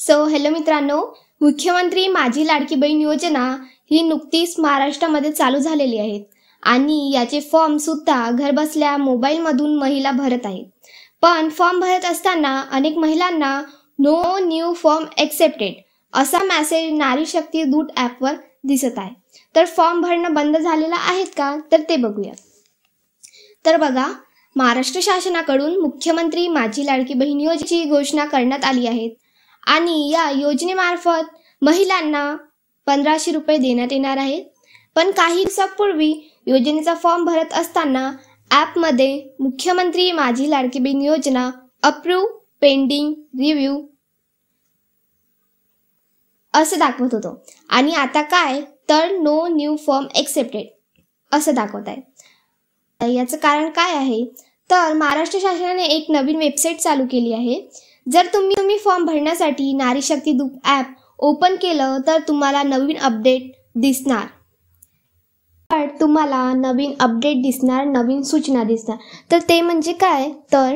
Hello मित्रांनो, मुख्यमंत्री माझी लाडकी बहीण योजना ही नुकतीच महाराष्ट्रामध्ये चालू झालेली आहे आणि याचे फॉर्म सुद्धा घरबसल्या मोबाईलमधून महिला भरत आहेत. पण फॉर्म भरत असताना अनेक महिलांना नो न्यू फॉर्म एक्सेप्टेड असा मेसेज नारी शक्ती दूत ॲपवर दिसत आहे. तर फॉर्म भरणं बंद झालेलं आहेत का, तर ते बघूया. तर बघा, महाराष्ट्र शासनाकडून मुख्यमंत्री माझी लाडकी बहीण योजनेची घोषणा करण्यात आली आहे आणि या योजनेमार्फत महिलांना 1500 रुपये देण्यात येणार आहेत. पण काही दिवसांपूर्वी योजनेचा फॉर्म भरत असताना ॲपमध्ये मुख्यमंत्री माझी लाडकी बहीण योजना अप्रूव्ह पेंडिंग रिव्ह्यू असं दाखवत होतं आणि आता काय तर नो न्यू फॉर्म एक्सेप्टेड असं दाखवत आहे. याचं कारण काय आहे तर महाराष्ट्र शासनाने एक नवीन वेबसाईट चालू केली आहे. जर तुम्ही फॉर्म भरण्यासाठी नारी शक्ती दूत ॲप ओपन केलं तर तुम्हाला नवीन अपडेट दिसणार. नवीन सूचना दिसणार. तर ते म्हणजे काय तर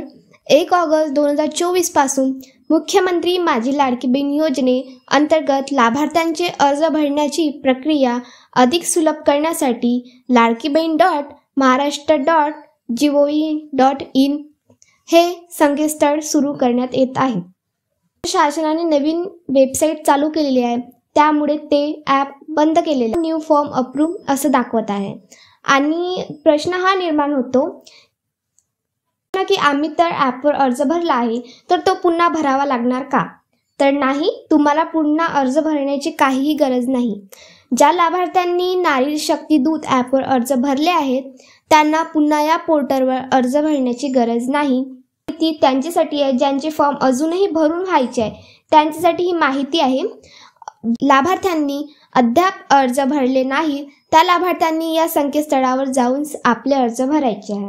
1 ऑगस्ट 2024 पासून मुख्यमंत्री माझी लाडकी बहीण योजने अंतर्गत लाभार्थ्यांचे अर्ज भरण्याची प्रक्रिया अधिक सुलभ करण्यासाठी ladkibaheen.maharashtra.gov.in हे संकेतस्थळ सुरू करण्यात येत आहे. शासनाने नवीन वेबसाईट चालू केलेली आहे, त्यामुळे ते ॲप बंद केलेले न्यू फॉर्म अप्रूव्ह असं दाखवत आहे. आणि प्रश्न हा निर्माण होतो की आम्ही तर ॲपवर अर्ज भरला आहे तर तो पुन्हा भरावा लागणार का? तर नाही, तुम्हाला पुन्हा अर्ज भरण्याची काहीही गरज नाही. ज्या लाभार्थ्यांनी नारी शक्ती दूत ॲपवर अर्ज भरले आहेत त्यांना पुन्हा या पोर्टलवर अर्ज भरण्याची गरज नाही. ती त्यांच्यासाठी आहे ज्यांचे फॉर्म अजूनही भरून व्हायचे आहे, त्यांच्यासाठी ही माहिती आहे. लाभार्थ्यांनी अद्याप अर्ज भरले नाही त्या लाभार्थ्यांनी या संकेतस्थळावर जाऊन आपले अर्ज भरायचे आहे.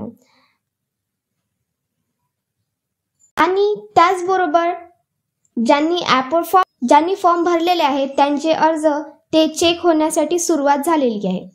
आणि त्याचबरोबर ज्यांनी फॉर्म भरलेले आहेत त्यांचे अर्ज ते चेक होण्यासाठी सुरुवात झालेली आहे.